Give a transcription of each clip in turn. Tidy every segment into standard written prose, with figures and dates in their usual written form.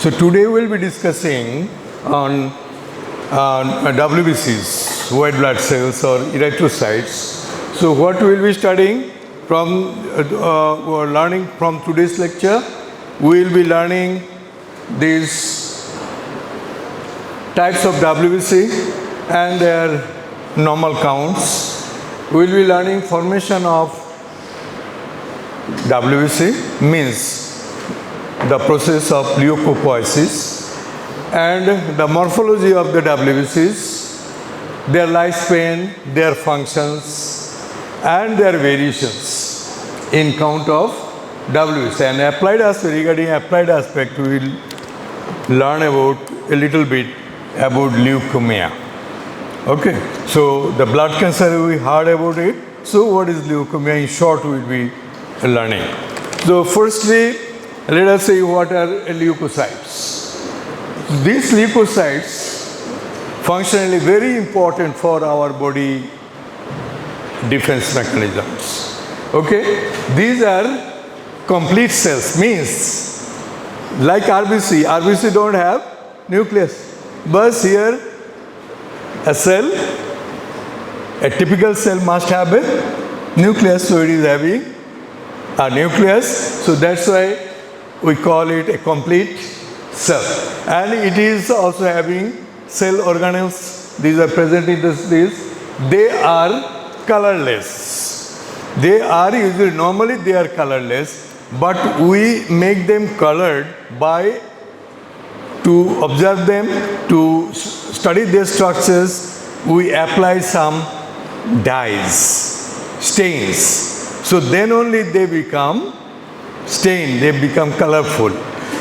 So today we'll be discussing on WBCs, white blood cells or erythrocytes. So what we'll be studying from, learning from today's lecture, we'll be learning these types of WBC and their normal counts. We'll be learning formation of WBC, means the process of Leukopoiesis, and the morphology of the WBCs, their lifespan, their functions, and their variations in count of WBC. And applied aspect, regarding applied aspect, we will learn about a little bit about leukemia. Okay, so the blood cancer, we heard about it. So what is leukemia? In short, we will be learning. So firstly, let us see what are leukocytes. These leukocytes functionally very important for our body defense mechanisms. Okay, these are complete cells, means like RBC don't have nucleus, but here a cell, a typical cell must have a nucleus, so it is having a nucleus, so that's why we call it a complete cell. And it is also having cell organelles. These are present in this. They are colorless. They are usually, normally they are colorless, but we make them colored by to observe them, to study their structures. We apply some dyes, stains. So then only they become stained, they become colorful.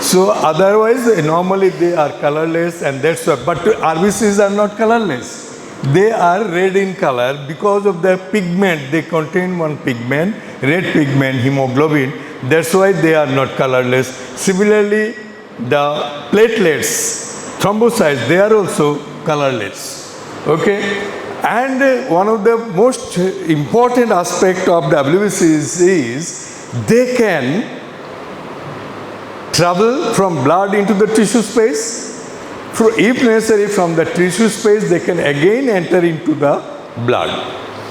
So otherwise, normally they are colorless, and that's why. But RBCs are not colorless. They are red in color because of the pigment. They contain one pigment, red pigment, hemoglobin. That's why they are not colorless. Similarly, the platelets, thrombocytes, they are also colorless. Okay? And one of the most important aspect of WBCs is they can travel from blood into the tissue space. If necessary, from the tissue space, they can again enter into the blood.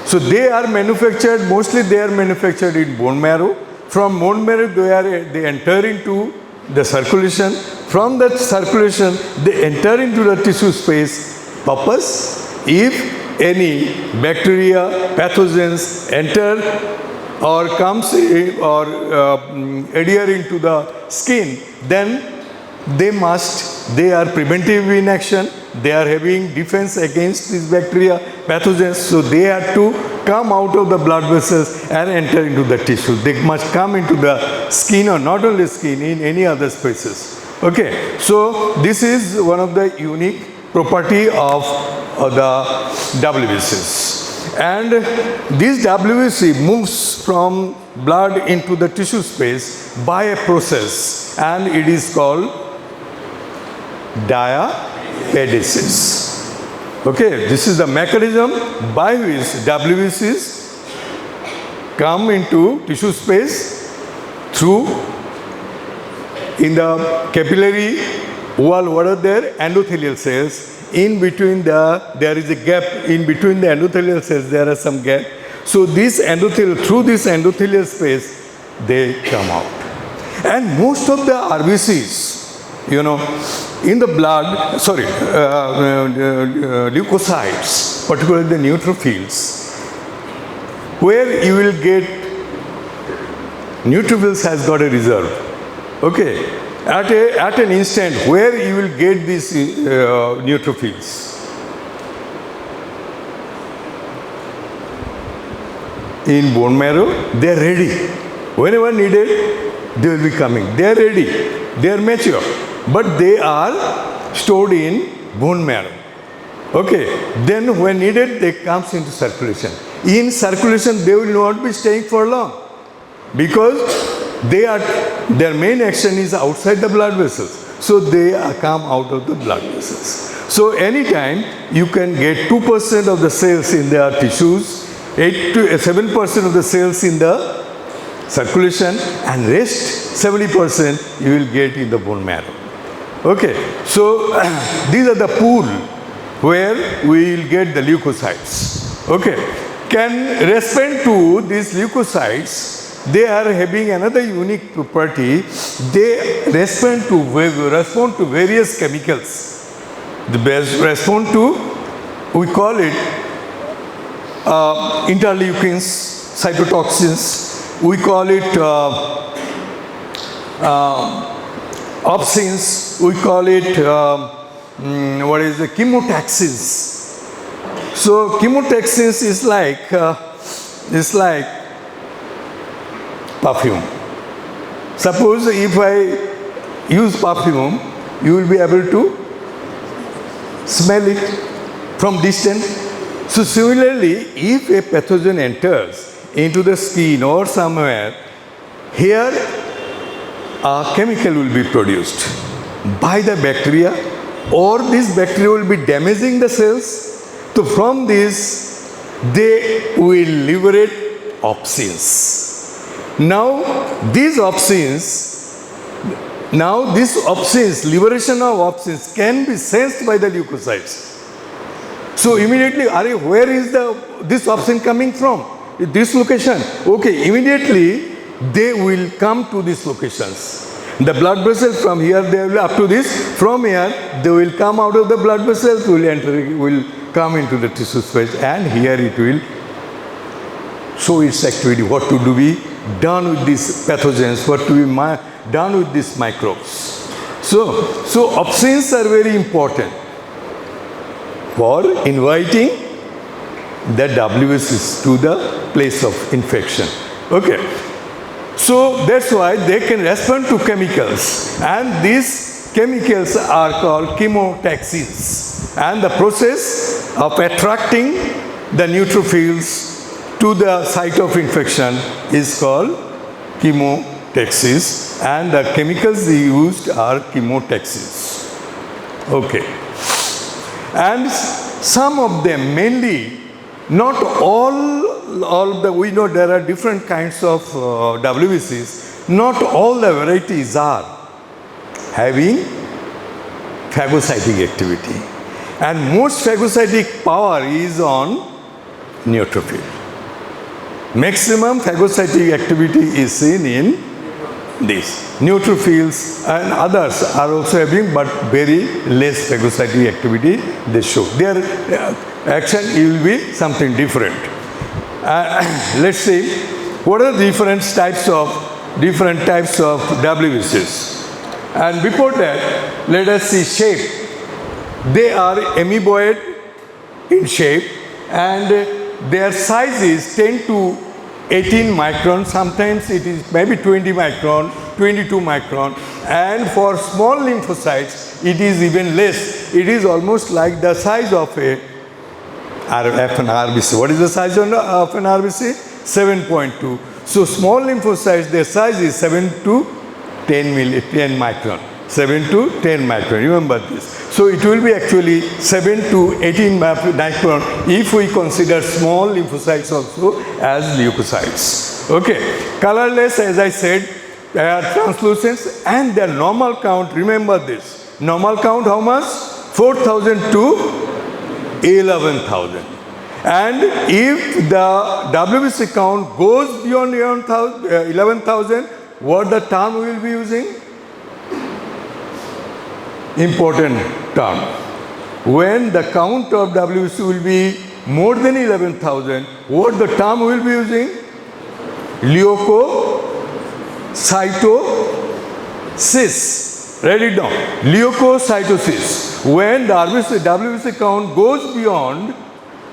So they are manufactured, mostly they are manufactured in bone marrow. From bone marrow, they enter into the circulation. From that circulation, they enter into the tissue space. Purpose, if any bacteria, pathogens enter or comes or adhere into the skin, then they are preventive in action. They are having defense against these bacteria, pathogens. So they have to come out of the blood vessels and enter into the tissue. They must come into the skin, or not only skin, in any other spaces. Okay, so this is one of the unique property of the WBCs. And this WBC moves from blood into the tissue space by a process, and it is called diapedesis. Okay, this is the mechanism by which WBCs come into tissue space through, in the capillary wall, what are there? Endothelial cells. In between there is a gap in between the endothelial cells, there are some gap. So this endothelial, through this endothelial space, they come out. And most of the RBCs, in the blood, leukocytes, particularly the neutrophils, where you will get, neutrophils has got a reserve. Okay. At an instant where you will get these neutrophils. In bone marrow, they are ready. Whenever needed, they will be coming. They are ready. They are mature. But they are stored in bone marrow. Okay. Then when needed, they comes into circulation. In circulation, they will not be staying for long, because their main action is outside the blood vessels. So they come out of the blood vessels. So anytime you can get 2% of the cells in their tissues, 7% of the cells in the circulation, and rest 70% you will get in the bone marrow. Okay, so these are the pool where we will get the leukocytes. Okay, can respond to these leukocytes. They are having another unique property. They respond to various chemicals. Respond to, we call it interleukins, cytotoxins. We call it opsins. We call it chemotaxis. So chemotaxis is like perfume. Suppose if I use perfume, you will be able to smell it from distance. So similarly, if a pathogen enters into the skin or somewhere, here a chemical will be produced by the bacteria, or this bacteria will be damaging the cells. So from this, they will liberate opsins. Now these opsins, liberation of opsins can be sensed by the leukocytes. So immediately, where is this opsin coming from? This location. Okay, immediately they will come to these locations. The blood vessels from here, they will up to this. From here, they will come out of the blood vessels, will come into the tissue space, and here it will show its activity, what to be done with these pathogens, what to be done with these microbes. So opsins are very important for inviting the WBCs to the place of infection. Okay. So that's why they can respond to chemicals, and these chemicals are called chemotaxis. And the process of attracting the neutrophils to the site of infection is called chemotaxis, and the chemicals they used are chemotaxis. Okay. And some of them, mainly, not all we know there are different kinds of WBCs. Not all the varieties are having phagocytic activity. And most phagocytic power is on neutrophil. Maximum phagocytic activity is seen in these. Neutrophils and others are also having, but very less phagocytic activity they show. Their action will be something different. Let's see what are the different types of WBCs. And before that, let us see shape. They are amoeboid in shape, and their size is 10 to 18 micron. Sometimes it is maybe 20 micron, 22 micron. And for small lymphocytes, it is even less. It is almost like the size of an RBC. What is the size of an RBC? 7.2. So small lymphocytes, their size is 7 to 10 micron. 7 to 10 micron. Remember this. So it will be actually 7 to 18 micron if we consider small lymphocytes also as leukocytes. Okay. Colorless, as I said, they are translucent, and their normal count, remember this. Normal count how much? 4,000 to 11,000. And if the WBC count goes beyond 11,000, what the term we will be using? Important term. When the count of WBC will be more than 11,000, what the term we will be using? Leukocytosis. Write it down. Leukocytosis. When the WBC count goes beyond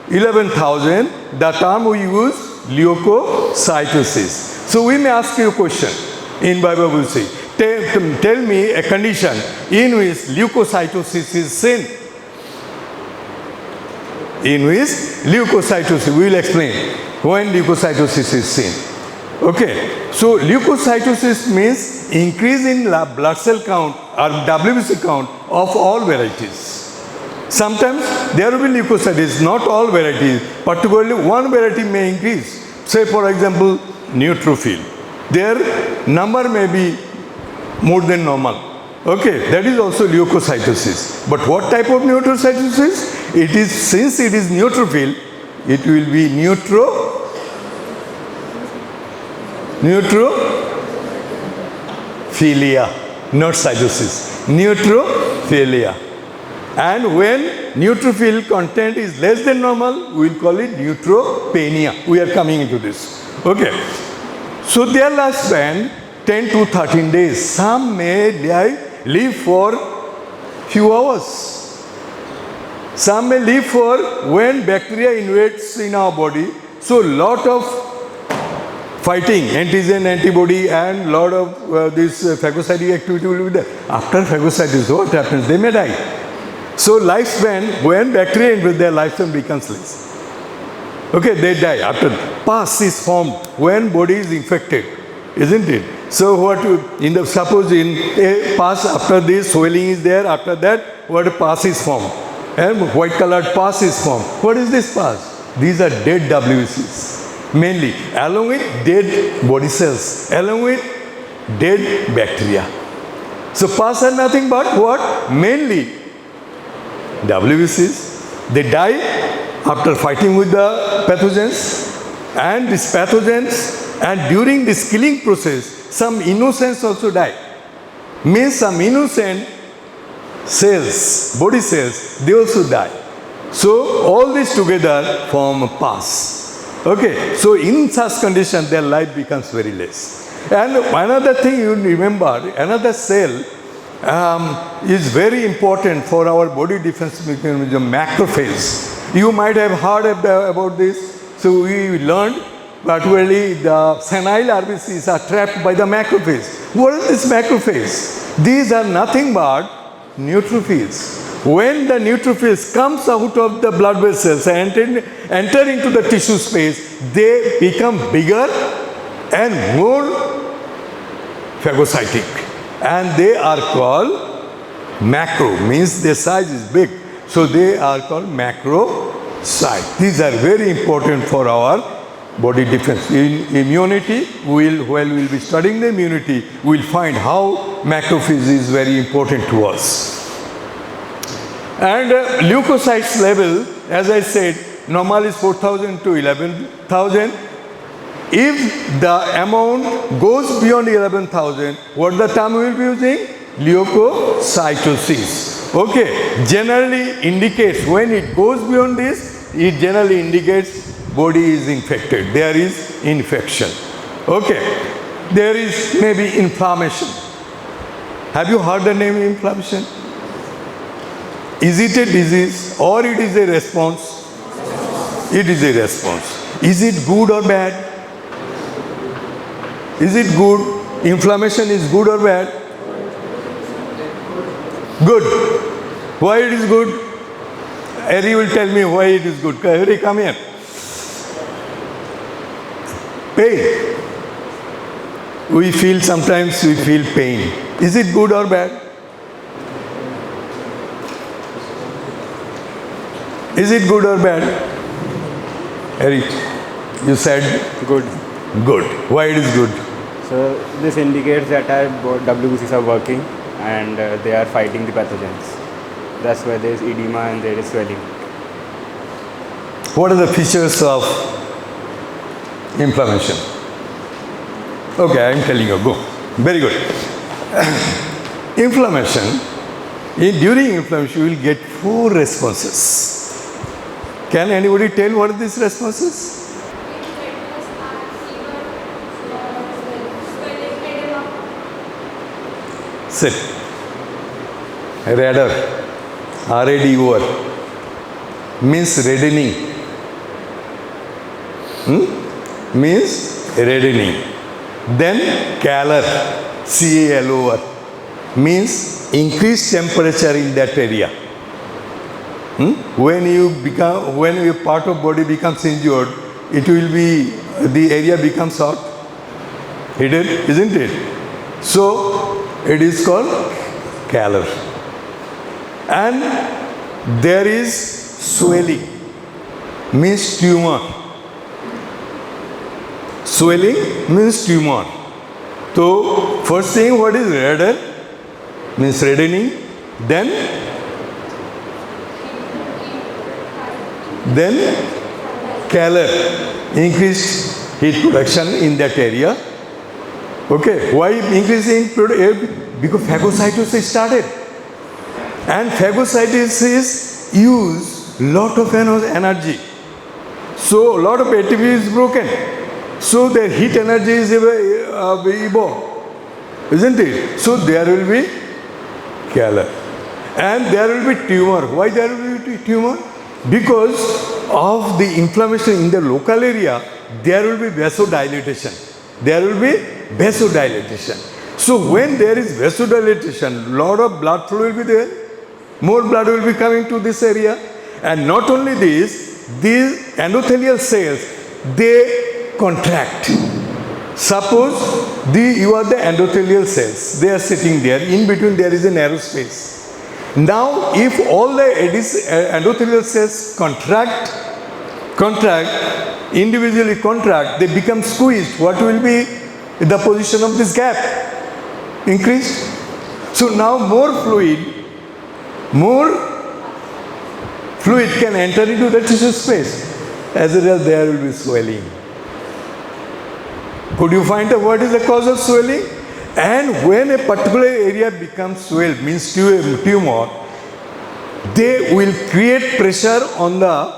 11,000, the term we use leukocytosis. So we may ask you a question in WBC. Tell me a condition in which leukocytosis is seen. In which leukocytosis, we will explain when leukocytosis is seen. Okay, so leukocytosis means increase in blood cell count or WBC count of all varieties. Sometimes there will be leukocytosis, not all varieties, particularly one variety may increase. Say for example, neutrophil. Their number may be more than normal. Okay, that is also leukocytosis. But what type of neutrocytosis? It is, since it is neutrophil, it will be neutrophilia, not cytosis. Neutrophilia. And when neutrophil content is less than normal, we will call it neutropenia. We are coming into this. Okay. So their lifespan 10 to 13 days. Some may live for few hours. Some may live for when bacteria invades in our body. So lot of fighting, antigen, antibody, and lot of this phagocytic activity will be there. After phagocytosis, what happens? They may die. So lifespan, when bacteria invade, their lifespan becomes less. Okay, they die. After pus is formed when body is infected, isn't it? So what you, suppose in a pus, after this swelling is there, after that what pus is formed, and white colored pus is formed. What is this pus? These are dead WBCs, mainly, along with dead body cells, along with dead bacteria. So pus are nothing but what? Mainly WBCs. They die after fighting with the pathogens, and these pathogens, and during this killing process, some innocents also die. Means some innocent cells, body cells, they also die. So all this together form pus. Okay, so in such condition, their life becomes very less. And another thing you remember, another cell is very important for our body defense mechanism, macrophage. You might have heard about this. So we learned particularly the senile RBCs are trapped by the macrophage. What is this macrophage? These are nothing but neutrophils. When the neutrophils comes out of the blood vessels and enter into the tissue space, they become bigger and more phagocytic. And they are called macro, means their size is big. So they are called macrocytes. These are very important for our body defense. In immunity, while we'll be studying the immunity, we'll find how macrophage is very important to us. And leukocytes level, as I said, normal is 4,000 to 11,000. If the amount goes beyond 11,000, what the term we will be using? Leukocytosis. Okay, generally indicates when it goes beyond this, it generally indicates body is infected. There is infection. Okay, there is maybe inflammation. Have you heard the name inflammation? Is it a disease or it is a response? It is a response. Is it good or bad? Is it good? Inflammation is good or bad? Good. Why it is good? Harry will tell me why it is good. Harry, come here. Pain. Sometimes we feel pain. Is it good or bad? Is it good or bad? Harry, you said? Good. Good. Why it is good? So this indicates that our WBCs are working and they are fighting the pathogens. That's why there is edema and there is swelling. What are the features of inflammation? Okay, I am telling you. Go. Very good. Inflammation. During inflammation, you will get 4 responses. Can anybody tell what are these responses? Sit. Radar. R-A-D-O-R. Means reddening. Means reddening. Then Calor. C-A-L-O-R. Means increased temperature in that area. When your part of body becomes injured, it will be, the area becomes hot. Hidden, isn't it? So, it is called Calor. And there is swelling, means tumor. Swelling means tumor. So, first thing, what is redder? means reddening, then Calor, increased heat production in that area. Okay, why increasing because phagocytosis started, and phagocytosis use lot of energy, so a lot of ATP is broken, so their heat energy is evolved, isn't it? So there will be Calor, and there will be tumor. Why there will be tumor? Because of the inflammation in the local area, there will be vasodilatation. There will be vasodilatation. So when there is vasodilatation, lot of blood flow will be there. More blood will be coming to this area. And not only this, these endothelial cells, they contract. Suppose you are the endothelial cells. They are sitting there. In between there is a narrow space. Now, if all the endothelial cells individually contract, they become squeezed. What will be the position of this gap? Increased. So now more fluid can enter into the tissue space. As a result, there will be swelling. Could you find out what is the cause of swelling? And when a particular area becomes swelled, means tumor, they will create pressure on the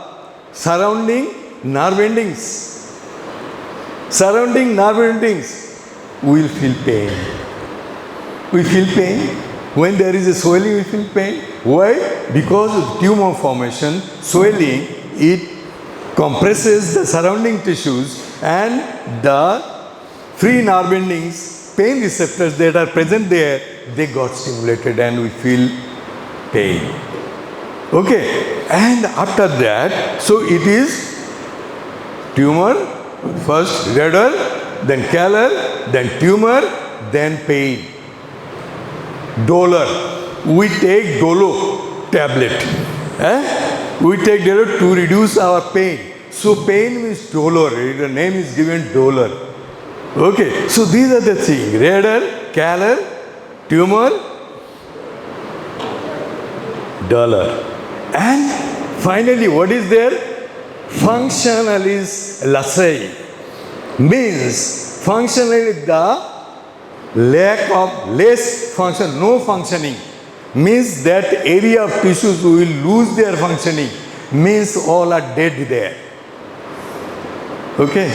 surrounding nerve endings. Surrounding nerve endings will feel pain. We feel pain. When there is a swelling, we feel pain. Why? Because of tumor formation, swelling, it compresses the surrounding tissues, and the free nerve endings, pain receptors that are present there, they got stimulated and we feel pain. Okay, and after that, so it is tumor, first redder, then Calor, then tumor, then pain. Dolor, we take Dolor tablet. We take Dolor to reduce our pain. So pain means Dolor, the name is given Dolor. Okay, so these are the things: redder, Calor, tumor, Dolor. And finally, what is there? Functionalis laceae. Means functionally the lack of less function, no functioning. Means that area of tissues will lose their functioning. Means all are dead there. Okay?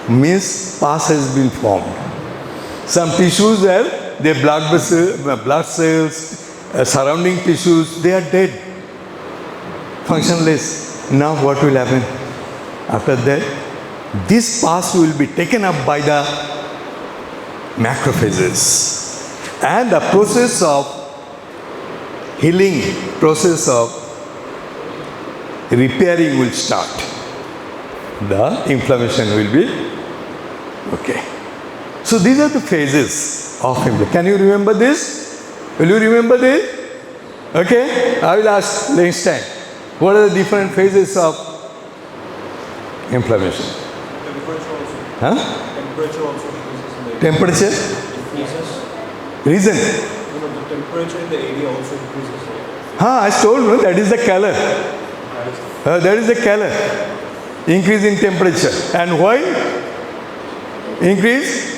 Means pus has been formed. Some tissues are, their blood cells, surrounding tissues, they are dead, functionless. Now what will happen? After that, this pus will be taken up by the macrophages. And the process of healing, process of repairing will start. The inflammation will be okay. So these are the phases of inflammation. Can you remember this? Will you remember this? Okay. I will ask next time. What are the different phases of inflammation? Temperature also. Huh? Temperature also increases in the area. Temperature? Increases. Reason? The temperature in the area also increases. I told you that is the Calor. That is the Calor. Increase in temperature. And why? Increase?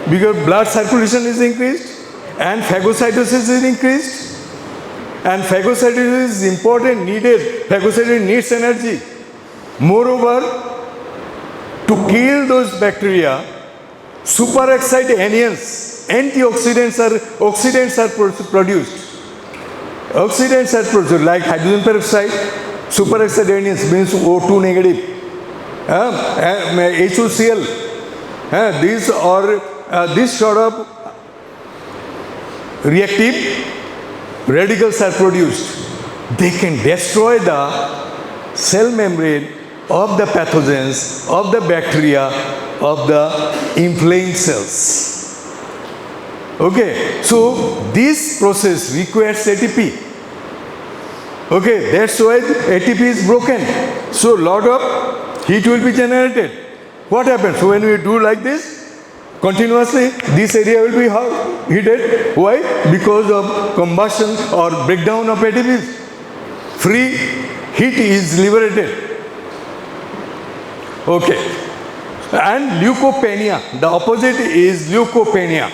Because blood circulation is increased and phagocytosis is increased. And phagocytosis is important, needed. Phagocytosis needs energy. Moreover, to kill those bacteria, superoxide anions, oxidants are produced. Oxidants are produced like hydrogen peroxide. Superoxide anions means O2 negative, HOCl. These are this sort of reactive radicals are produced. They can destroy the cell membrane of the pathogens, of the bacteria, of the inflamed cells. Okay, so this process requires ATP. Okay, that's why ATP is broken. So lot of heat will be generated. What happens when we do like this? Continuously, this area will be heated. Why? Because of combustion or breakdown of ATPs. Free heat is liberated. Okay. And leukopenia, the opposite is leukopenia.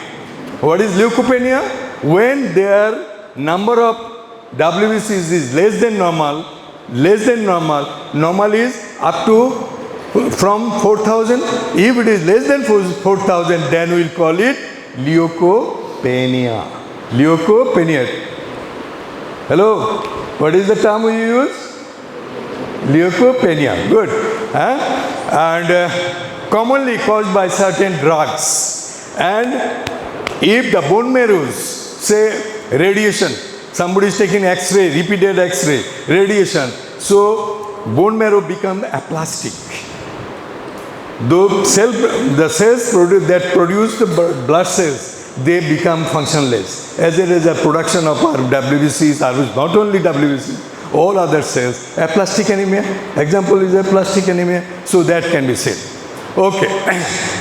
What is leukopenia? When their number of WBCs is less than normal, normal is up to from 4,000. If it is less than 4,000, then we will call it leukopenia. Leukopenia. Hello, what is the term we use? Leukopenia. Good. And commonly caused by certain drugs. And if the bone marrows, say radiation, somebody is taking X-ray, repeated X-ray, radiation, so bone marrow becomes aplastic. The cells that produce the blood cells, they become functionless. As it is a production of our WBCs, not only WBCs, all other cells. Aplastic anemia, example is aplastic anemia, so that can be seen. Okay,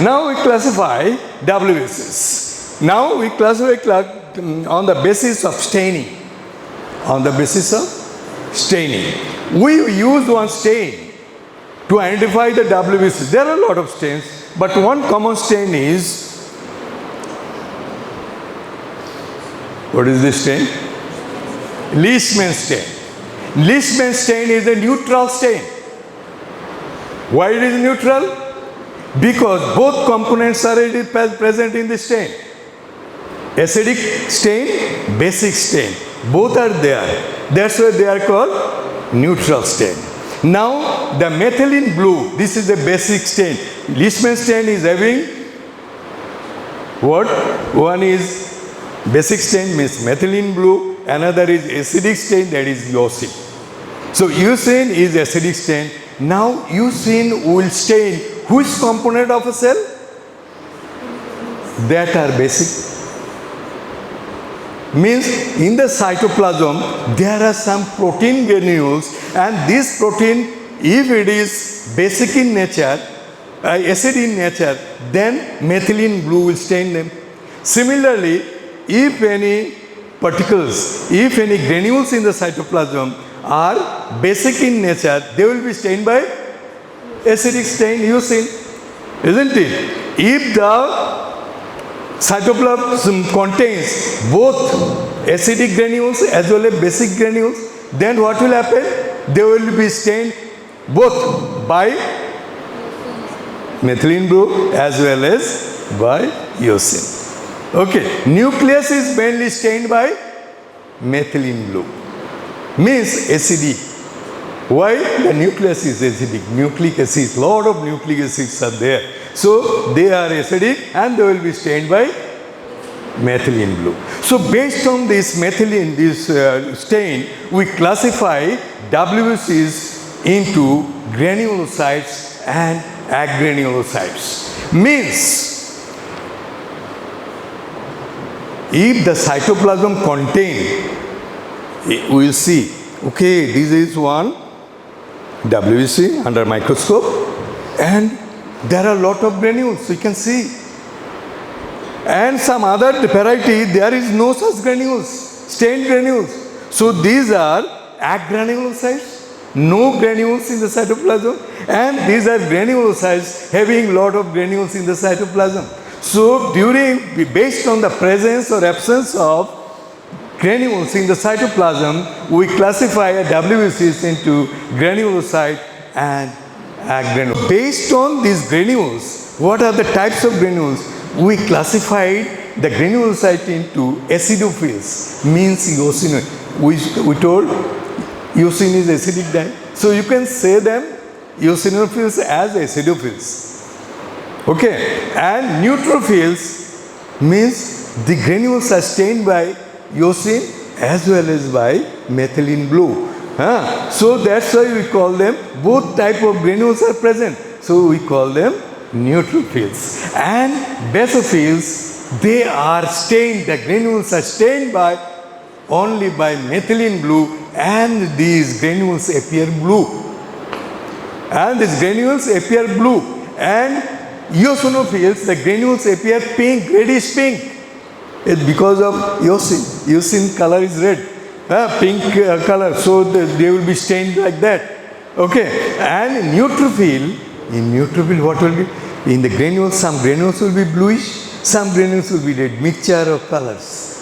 now we classify WBCs. Now we classify on the basis of staining. On the basis of staining. We use one stain to identify the WBCs. There are a lot of stains, but one common stain is, what is this stain? Leishman stain. Leishman stain is a neutral stain. Why it is neutral? Because both components are present in the stain. Acidic stain, basic stain. Both are there. That's why they are called neutral stain. Now, the methylene blue, this is a basic stain. Leishman stain is having what? One is basic stain, means methylene blue. Another is acidic stain, that is eosin. So, eosin is acidic stain. Now, eosin will stain which component of a cell? That are basic. Means in the cytoplasm there are some protein granules, and this protein, if it is basic in nature, acid in nature, then methylene blue will stain them. Similarly, if any particles, if any granules in the cytoplasm are basic in nature, they will be stained by acidic stain, eosin, isn't it? If the cytoplasm contains both acidic granules as well as basic granules, then what will happen? They will be stained both by methylene blue as well as by eosin. Okay, nucleus is mainly stained by methylene blue, means acidic. Why? The nucleus is acidic. Nucleic acids, lot of nucleic acids are there. So they are acidic and they will be stained by methylene blue. So based on this methylene, this stain, we classify WBCs into granulocytes and agranulocytes. Means, if the cytoplasm contain, we will see, okay, this is one WBC under microscope, and there are a lot of granules, you can see. And some other variety, there is no such granules, stained granules. So these are agranulocytes, no granules in the cytoplasm, and these are granulocytes having lot of granules in the cytoplasm. So based on the presence or absence of granules in the cytoplasm, we classify WBCs into granulocyte and agranulocyte. Based on these granules, what are the types of granules? We classified the granulocyte into acidophils, means eosin. We told eosin is acidic dye. So you can say them eosinophils as acidophils. Okay, and neutrophils means the granules are stained by eosin as well as by methylene blue. So that's why we call them, both type of granules are present. So we call them neutrophils. And basophils, they are stained, the granules are stained by only by methylene blue, and these granules appear blue. And these granules appear blue. And eosinophils, the granules appear pink, reddish pink. It's because of eosin. Eosin color is red, pink color, so they will be stained like that. Okay, and in neutrophil what will be? In the granules, some granules will be bluish, some granules will be red, mixture of colors.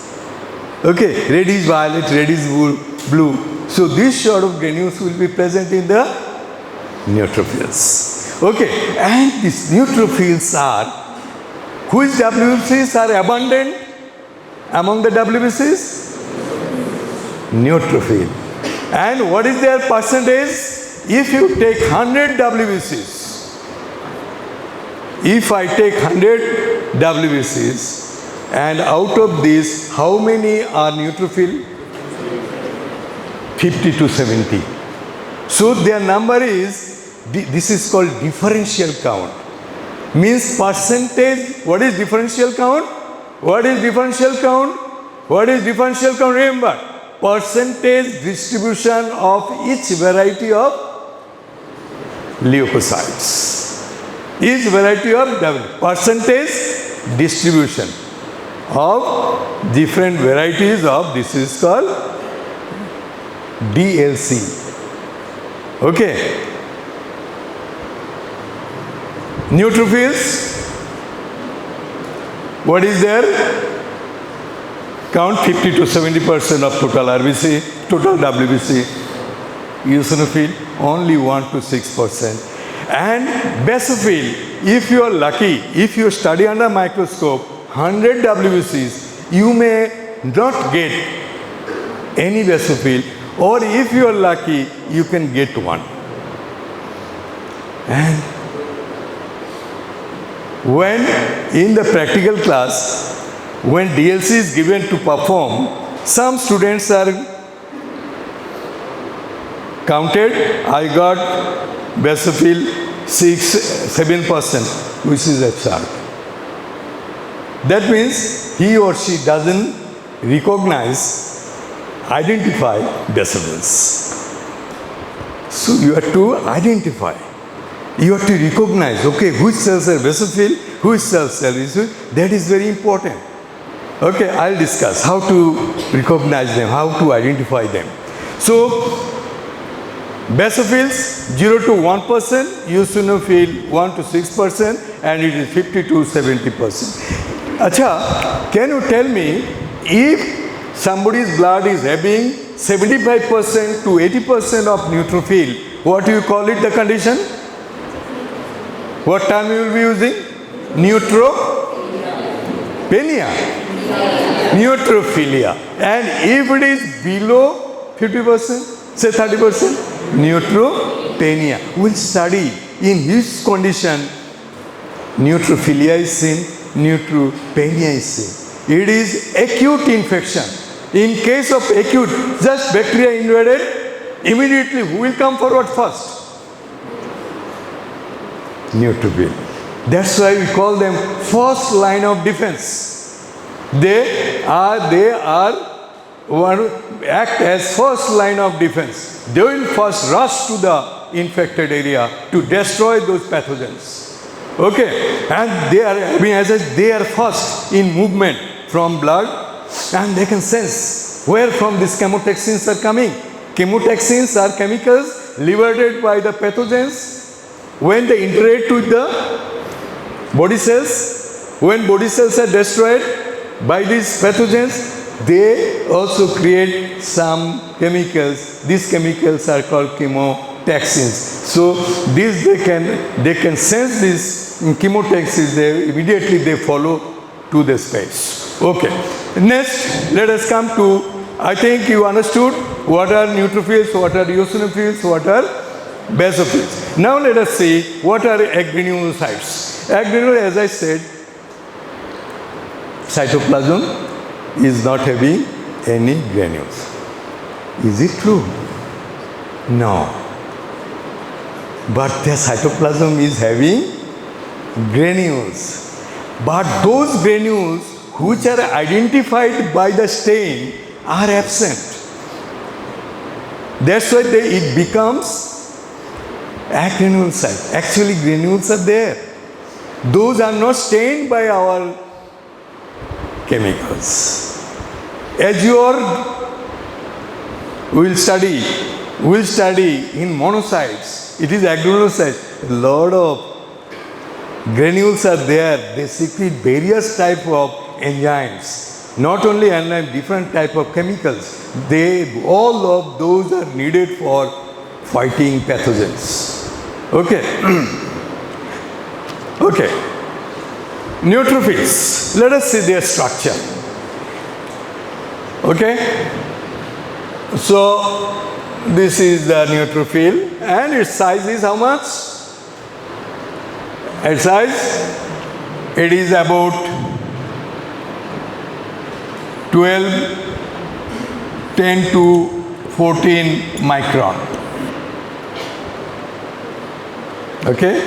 Okay, reddish violet, reddish blue. So these sort of granules will be present in the neutrophils. Okay, and these neutrophils are, which WBCs are abundant among the WBCs? Neutrophil. And what is their percentage? If you take 100 WBCs, if I take 100 WBCs, and out of these, how many are neutrophil? 50 to 70. So their number is, this is called differential count. Means percentage. What is differential count? What is differential count? What is differential count? Remember, percentage distribution of each variety of leukocytes. Each variety of percentage distribution of different varieties of, this is called DLC. Okay. Neutrophils, what is their count? 50 to 70% of total RBC, total WBC. Eosinophil, only 1 to 6%. And basophil, if you are lucky, if you study under microscope 100 WBCs, you may not get any basophil, or if you are lucky, you can get one. And when in the practical class, when DLC is given to perform, some students are counted, I got basophil 7%, which is absurd. That means he or she doesn't identify basophils. So you have to identify. You have to recognize, okay, which cells are basophil, which cells are eosinophil. That is very important. Okay, I'll discuss how to recognize them, how to identify them. So, basophils 0 to 1%, eosinophil 1 to 6%, and it is 50 to 70%. Acha, can you tell me, if somebody's blood is having 75% to 80% of neutrophil, what do you call it, the condition? What term you will be using? Neutropenia. Neutrophilia. And if it is below 50%, say 30%, neutropenia. We'll study in which condition neutrophilia is seen, neutropenia is seen. It is acute infection. In case of acute, just bacteria invaded, immediately who will come forward first? Neutrophil. That's why we call them first line of defense. They act as first line of defense. They will first rush to the infected area to destroy those pathogens. Okay, and they are first in movement from blood, and they can sense where from these chemotaxins are coming. Chemotaxins are chemicals liberated by the pathogens when they interact with the body cells. When body cells are destroyed by these pathogens, they also create some chemicals. These chemicals are called chemotaxins. So these they can sense these chemotaxins. They follow to the space. Okay. Next, let us come to, I think you understood what are neutrophils, what are eosinophils, what are basophils. Now let us see what are agranulocytes. Agranulocytes, as I said, cytoplasm is not having any granules. Is it true? No. But the cytoplasm is having granules. But those granules which are identified by the stain are absent. That's why it becomes agranulocyte. Actually, granules are there. Those are not stained by our chemicals. We'll study in monocytes. It is agranulocytes. A lot of granules are there. They secrete various type of enzymes. Not only enzymes, different type of chemicals. All of those are needed for fighting pathogens. Okay. Okay. Neutrophils. Let us see their structure. Okay. So this is the neutrophil and its size is how much? Its size, it is about 10 to 14 micron. Okay,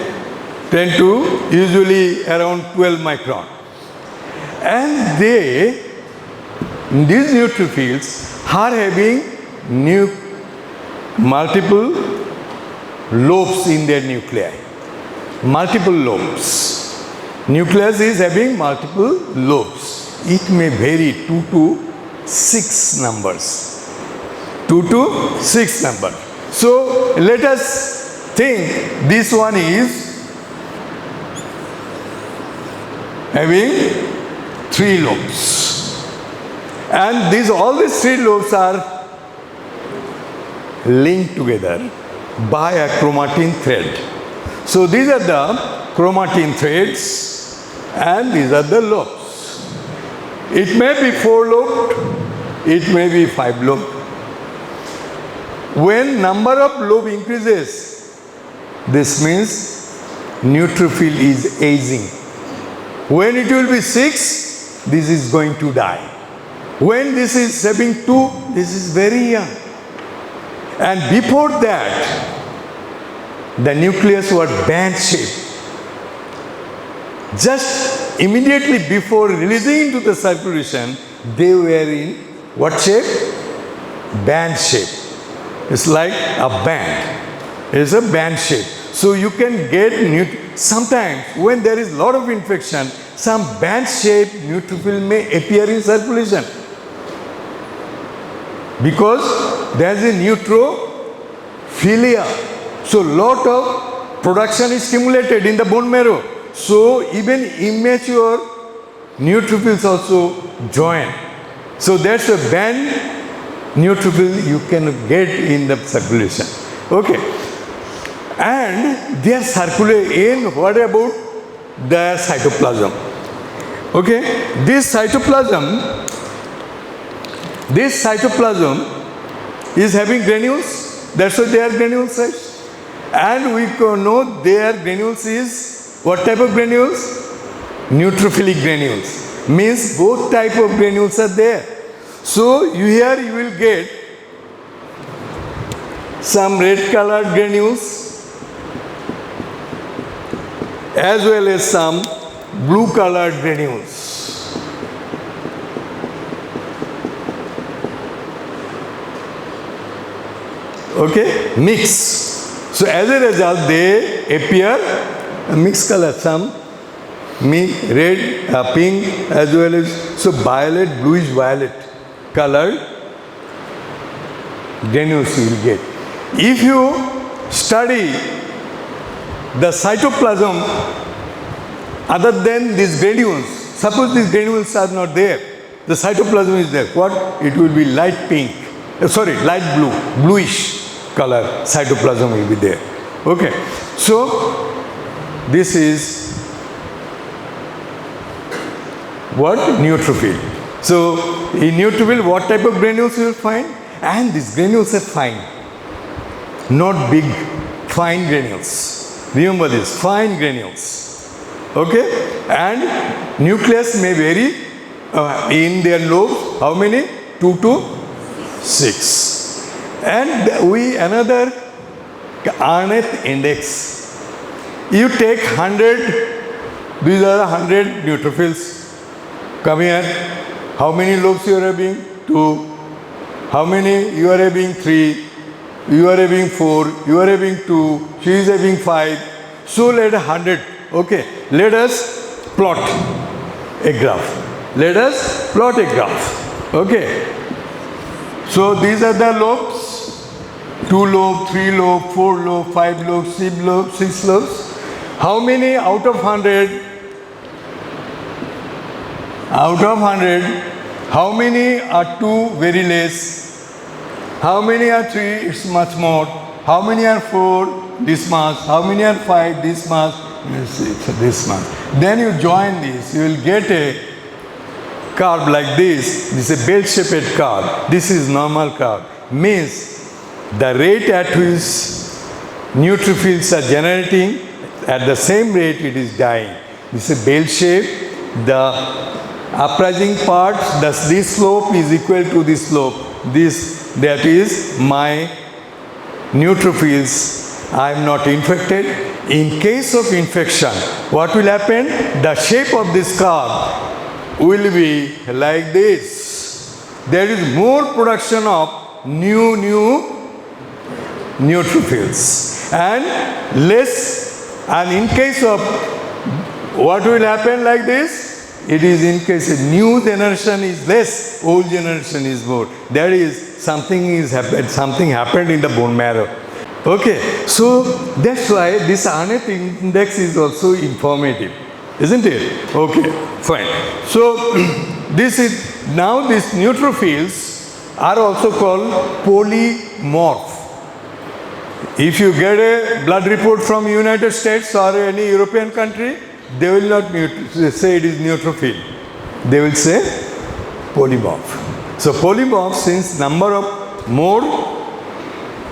10 to usually around 12 micron. And these neutrophils are having multiple lobes in their nuclei. Multiple lobes. Nucleus is having multiple lobes. It may vary 2 to 6 numbers. 2 to 6 numbers. So let us think this one is having 3 lobes. And all these 3 lobes are linked together by a chromatin thread. So these are the chromatin threads and these are the lobes. It may be 4-lobed, it may be 5-lobed. When number of lobe increases, this means neutrophil is aging. When it will be 6, this is going to die. When this is having 2, this is very young. And before that, the nucleus was band shaped. Just immediately before releasing into the circulation, they were in what shape? Band shape. It's like a band. It's a band shape. So you can get sometimes when there is a lot of infection, some band shaped neutrophil may appear in circulation. Because there is a neutrophilia. So lot of production is stimulated in the bone marrow. So even immature neutrophils also join. So that's a band neutrophil you can get in the circulation. Okay. And they are circulate in what about their cytoplasm? Okay. This cytoplasm is having granules. That's why they are granulocytes. And we know their granules is what type of granules? Neutrophilic granules. Means both type of granules are there. So here you will get some red colored granules as well as some blue colored granules. Okay, mix. So as a result, they appear a mixed color, some red, pink, as well as so violet, bluish violet colored granules you will get. If you study the cytoplasm other than these granules, suppose these granules are not there, the cytoplasm is there. What? It will be light pink, light blue, bluish color cytoplasm will be there. Okay. So this is what? Neutrophil. So in neutrophil, what type of granules you will find? And these granules are fine. Not big, fine granules. Remember this, fine granules. Okay? And nucleus may vary in their lobes. How many? 2 to 6. And another RNA index. You take 100, these are 100 neutrophils. Come here. How many lobes you are having? 2. How many? You are having 3. You are having 4. You are having 2. She is having 5. So let 100 Okay, let us plot a graph. Let us plot a graph. Okay. So these are the lobes. 2 lobe, 3 lobe, 4 lobe, 5 lobe, 6 lobe, 6 lobes. How many out of 100? Out of 100, how many are 2? Very less. How many are 3? It's much more. How many are 4? This much. How many are 5? This much. This much. Then you join this. You will get a curve like this. This is a bell-shaped curve. This is normal curve. Means the rate at which neutrophils are generating, at the same rate it is dying. This is a bell shape. The uprising part, thus this slope is equal to this slope. That is my neutrophils. I am not infected. In case of infection, what will happen? The shape of this curve will be like this. There is more production of new neutrophils and less. And in case of what will happen like this? It is in case a new generation is less, old generation is more. That is something happened in the bone marrow. Okay, so that's why this RNA index is also informative, isn't it? Okay, fine. So these neutrophils are also called polymorph. If you get a blood report from United States or any European country, they will not say it is neutrophil. They will say polymorph. So polymorph, since number of more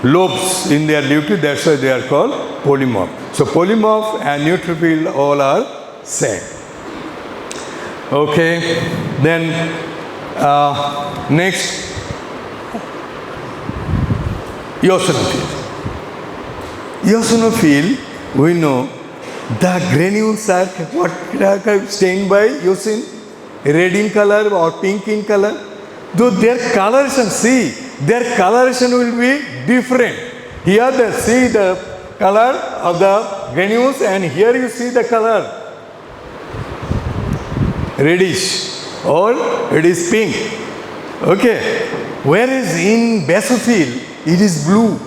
lobes in their nucleus, that's why they are called polymorph. So polymorph and neutrophil all are same. Okay, then next, eosinophil. Eosinophil, we know the granules are stained by eosin, red in color or pink in color. Though their coloration, see, their coloration will be different. Here they see the color of the granules and here you see the color reddish or it is pink. Okay. Whereas in basophil it is blue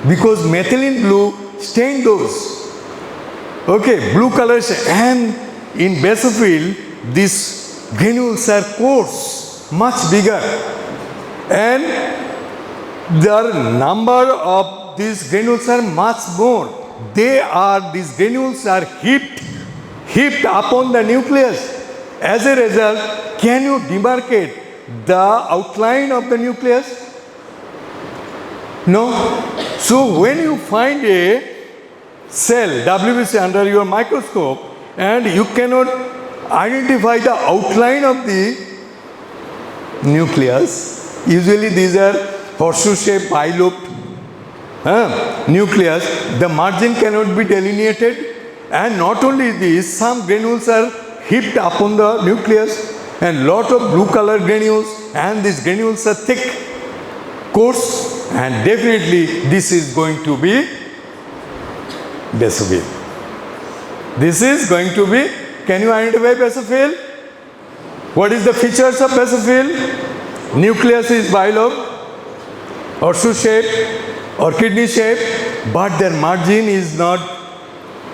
because methylene blue stain those. Okay, blue coloration. And in basophil these granules are coarse, much bigger, and the number of these granules are much more. These granules are heaped upon the nucleus. As a result, can you demarcate the outline of the nucleus? No. So when you find a cell WBC under your microscope and you cannot identify the outline of the nucleus, usually these are horseshoe shaped bilobed nucleus, the margin cannot be delineated, and not only this, some granules are heaped upon the nucleus and lot of blue color granules, and these granules are thick, coarse, and definitely this is going to be basophil. This is going to be, can you identify basophil? What is the features of basophil? Nucleus is bilobed, horseshoe shape or kidney shape, but their margin is not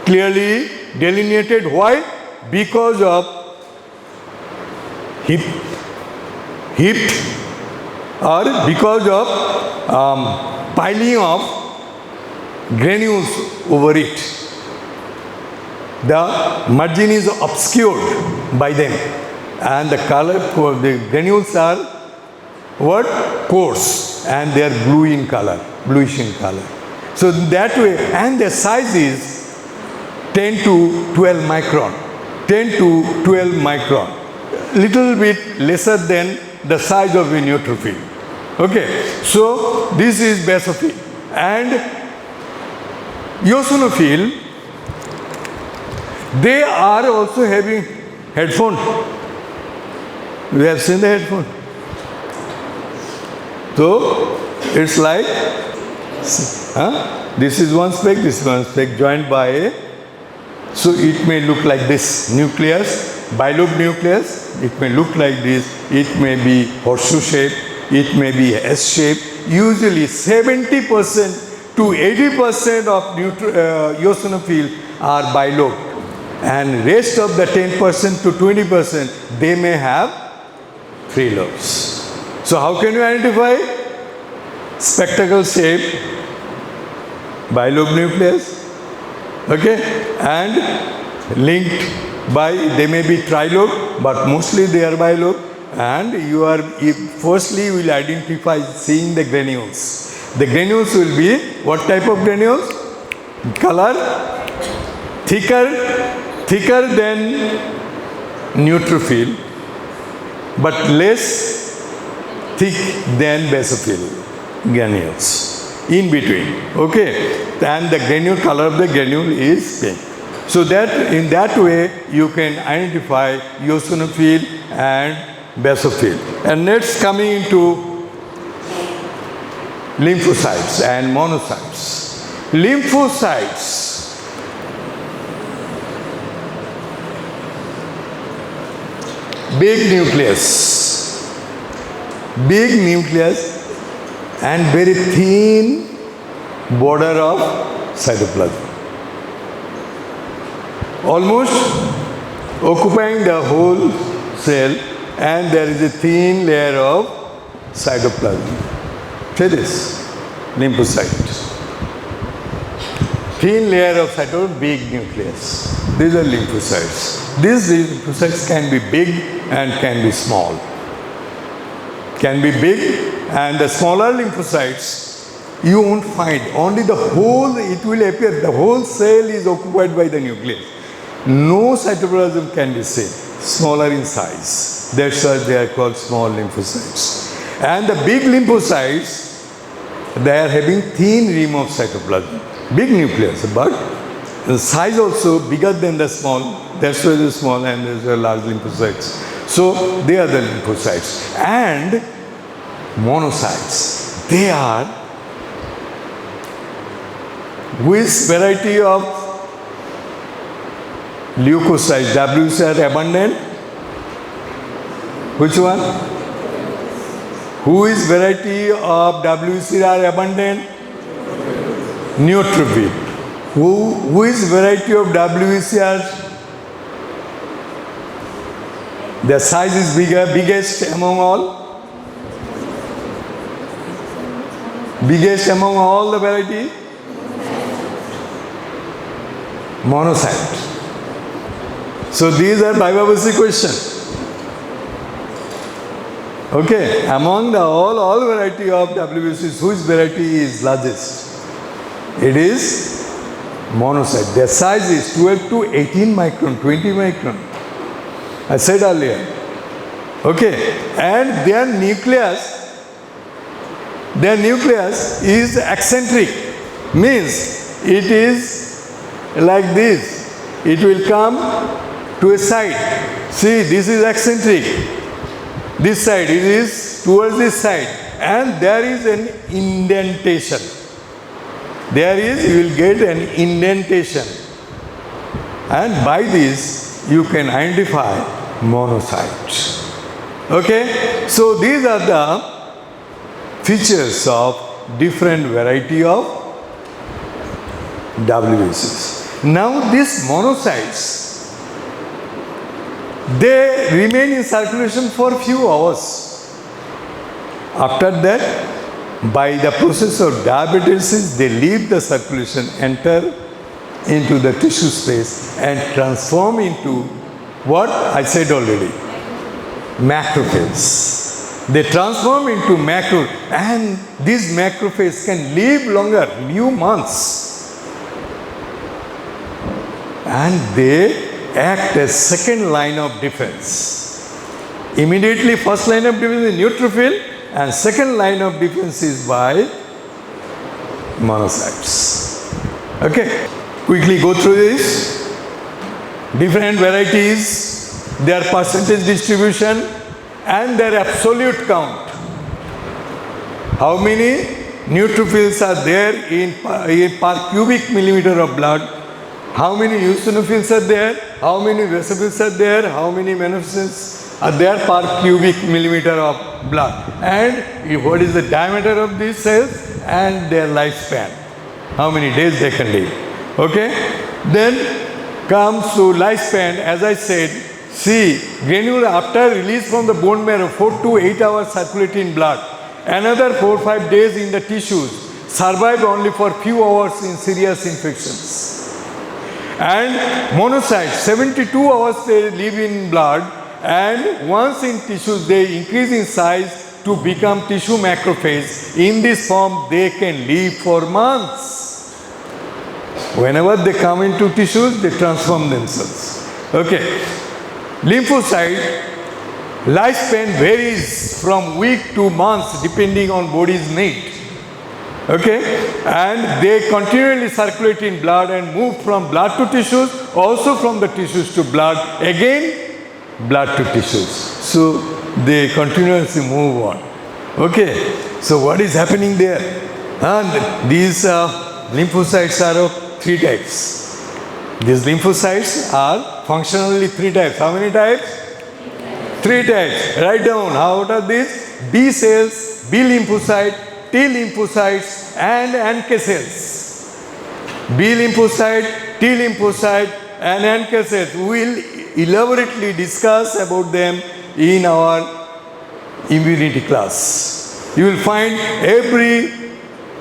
clearly delineated. Why? Because of heaped or because of piling of granules over it. The margin is obscured by them, and the color, the granules are what? Coarse, and they are blue in color, bluish in color. So that way, and the size is 10 to 12 micron. 10 to 12 micron. Little bit lesser than the size of a neutrophil. Okay, so this is basophil. And eosinophil, they are also having headphone. We have seen the headphone. So it's like this is one speck, this is one speck joined by a So it may look like this nucleus, bilobed nucleus, it may look like this, it may be horseshoe shape, it may be S shape. Usually 70% to 80% of eosinophils are bilobed, and rest of the 10% to 20% they may have 3 lobes. So how can you identify? Spectacle shape, bilobed nucleus, okay, and linked by, they may be trilobed, but mostly they are bilobed, and you are, firstly you will identify seeing the granules. The granules will be, what type of granules? Color, thicker than neutrophil, but less thick than basophil granules, in between, okay, and the granule, color of the granule is pink. So that, in that way you can identify eosinophil and basophil. And next, coming into lymphocytes and monocytes. Lymphocytes, big nucleus and very thin border of cytoplasm, almost occupying the whole cell, and there is a thin layer of cytoplasm. See this, lymphocyte. Thin layer of cytoplasm, big nucleus. These are lymphocytes. These lymphocytes can be big and can be small. Can be big, and the smaller lymphocytes you won't find. Only the whole, it will appear, the whole cell is occupied by the nucleus. No cytoplasm can be seen, smaller in size. That's why they are called small lymphocytes. And the big lymphocytes, they are having thin rim of cytoplasm. Big nucleus, but the size also bigger than the small. That's why they're small, and there's a large lymphocytes. So they are the lymphocytes. And monocytes, they are, which variety of leukocytes, WBC are abundant? Which one? Who is variety of WBC are abundant? Neutrophil. Who is variety of WBC are? The size is bigger, biggest among all? Biggest among all the variety? Monocyte. So these are WBC question. Okay, among the all variety of WBCs, whose variety is largest? It is monocyte. Their size is 12 to 18 micron, 20 micron. I said earlier. Okay, and their nucleus is eccentric, means it is like this. It will come to a side. See, this is eccentric. This side, it is towards this side, and there is an indentation. There is, you will get an indentation, and by this you can identify monocytes. Okay, so these are the features of different variety of WBCs. Now these monocytes, they remain in circulation for few hours. After that, by the process of diapedesis, they leave the circulation, enter into the tissue space and transform into what I said already, macrophages. They transform into macro, and these macrophages can live longer, few months, and they act as second line of defense. Immediately first line of defense is neutrophil, and second line of defense is by monocytes. Okay, quickly go through this. Different varieties, their percentage distribution and their absolute count. How many neutrophils are there in per cubic millimeter of blood? How many eosinophils are there? How many basophils are there? How many manifestations are there per cubic millimeter of blood? And what is the diameter of these cells and their lifespan? How many days they can live? Okay? Then comes to lifespan, as I said, see, granule after release from the bone marrow, 4 to 8 hours circulating blood, another 4 or 5 days in the tissues, survive only for few hours in serious infections. And monocytes, 72 hours they live in blood, and once in tissues they increase in size to become tissue macrophage. In this form they can live for months. Whenever they come into tissues, they transform themselves. Okay. Lymphocyte lifespan varies from week to months depending on body's need. Okay, and they continually circulate in blood and move from blood to tissues, also from the tissues to blood, again blood to tissues. So they continuously move on. Okay, so what is happening there? And these lymphocytes are of 3 types. These lymphocytes are functionally 3 types. How many types? 3 types. Write down. What are these? B cells, B lymphocyte, T lymphocytes and NK cells. B lymphocyte, T lymphocyte and NK cells. We will elaborately discuss about them in our immunity class. You will find every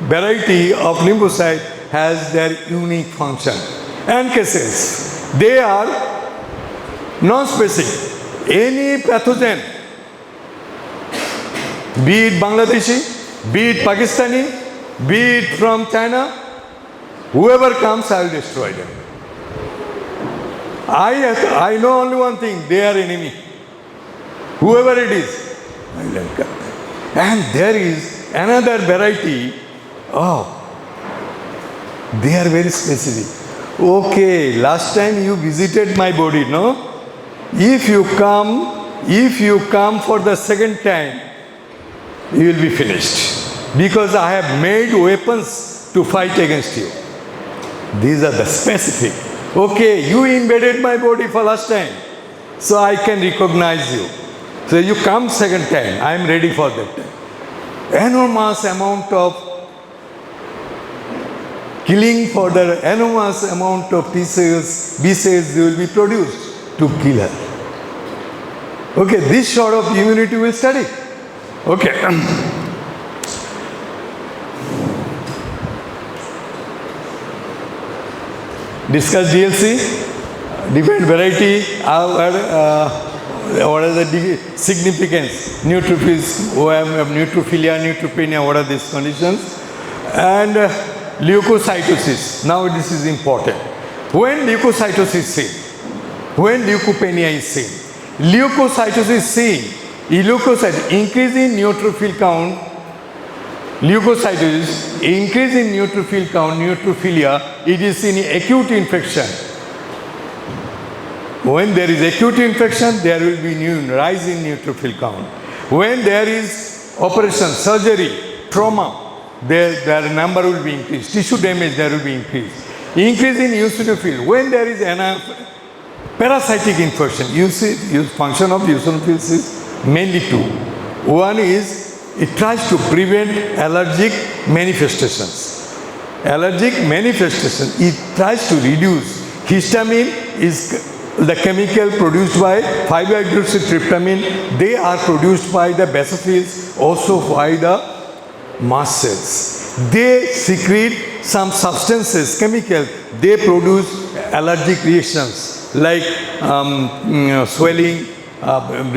variety of lymphocyte has their unique function. NK cells, they are non-specific. Any pathogen, be it Bangladeshi, be it Pakistani, be it from China, whoever comes, I will destroy them. I know only one thing, they are enemy. Whoever it is, I will cut them. And there is another variety, they are very specific. Okay, last time you visited my body, no? If you come for the second time, you will be finished. Because I have made weapons to fight against you. These are the specific. Okay, you invaded my body for last time, so I can recognize you. So you come second time, I am ready for that time. Enormous amount of killing for the enormous amount of T cells, B cells will be produced to kill her. Okay, this sort of immunity we will study. Okay. Discuss DLC, different variety, what are the significance, neutrophils, neutrophilia, neutropenia, what are these conditions, and leukocytosis. Now this is important. When leukocytosis is seen, when leukopenia is seen, leukocytosis is seen, leukocyte increase in neutrophil count, leukocytosis, increase in neutrophil count, neutrophilia, it is in acute infection. When there is acute infection, there will be rise in neutrophil count. When there is operation, surgery, trauma, their number will be increased. Tissue damage, there will be increase. Increase in eosinophil. When there is parasitic infection, you see, function of eosinophils is mainly 2. One is, it tries to prevent allergic manifestations. Allergic manifestation, it tries to reduce. Histamine is the chemical produced by 5-hydroxytryptamine. They are produced by the basophils, also by the mast cells. They secrete some substances, chemicals. They produce allergic reactions like swelling,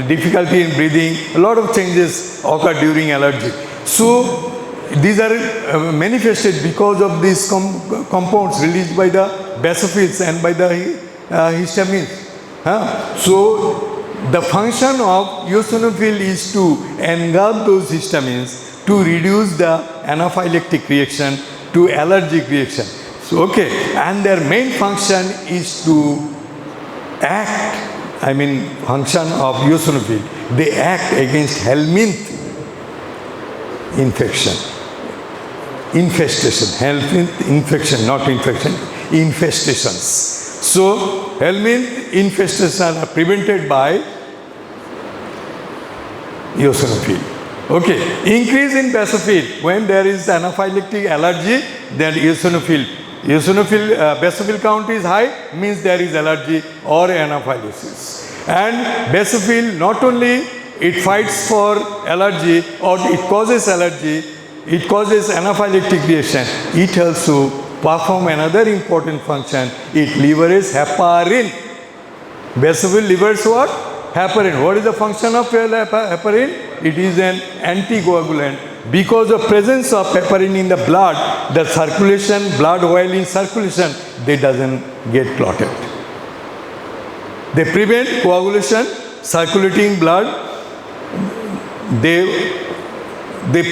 difficulty in breathing, a lot of changes occur during allergy. So these are manifested because of these compounds released by the basophils and by the histamines. So the function of eosinophil is to engulf those histamines to reduce the anaphylactic reaction to allergic reaction. So and their main function is to act, function of eosinophil, they act against helminth infestation, not infection, infestations. So helminth infestations are prevented by eosinophil. Okay, increase in basophil. When there is anaphylactic allergy, then eosinophil basophil count is high, means there is allergy or anaphylaxis. And basophil, not only it fights for allergy or it causes allergy, it causes anaphylactic reaction. It also perform another important function. It liberates heparin. Basophil liberates what? Heparin. What is the function of heparin? It is an anticoagulant. Because of presence of heparin in the blood, the circulation, blood while in circulation, they doesn't get clotted. They prevent coagulation, circulating blood. They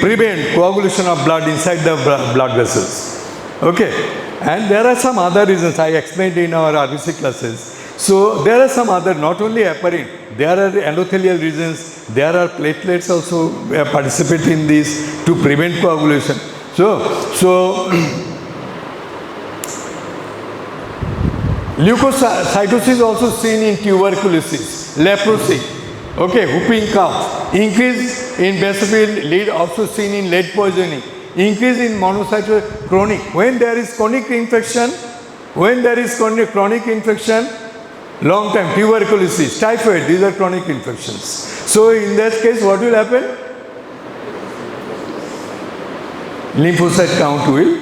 prevent coagulation of blood inside the blood vessels. Okay, and there are some other reasons I explained in our RBC classes. So there are some other, not only heparin, there are endothelial reasons, there are platelets also participate in this to prevent coagulation. So leukocytosis also seen in tuberculosis, leprosy, okay, whooping cough, increase in basophil lead also seen in lead poisoning, increase in monocyte chronic. When there is chronic infection, long time tuberculosis, typhoid, these are chronic infections. So in that case, what will happen? Lymphocyte count will,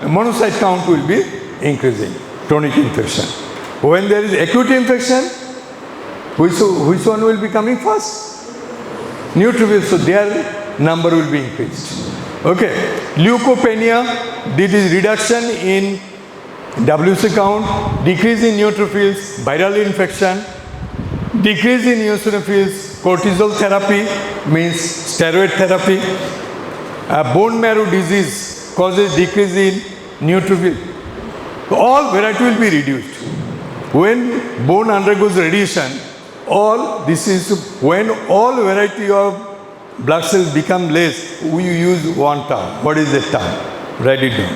monocyte count will be increasing, chronic infection. When there is acute infection, which one will be coming first? Neutrophils, so their number will be increased. Okay, leukopenia, this is reduction in WBC count, decrease in neutrophils, viral infection, decrease in eosinophils, cortisol therapy means steroid therapy, bone marrow disease causes decrease in neutrophil. All variety will be reduced. When bone undergoes radiation, when all variety of blood cells become less, we use one term. What is the term? Write it down.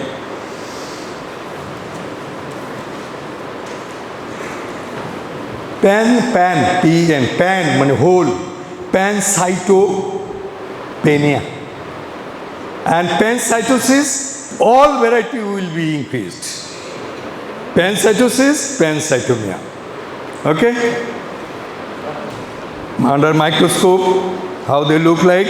Pan, means whole. Pancytopenia. And pancytosis, all variety will be increased. Pancytosis, pancytomia. Okay? Under microscope, how they look like?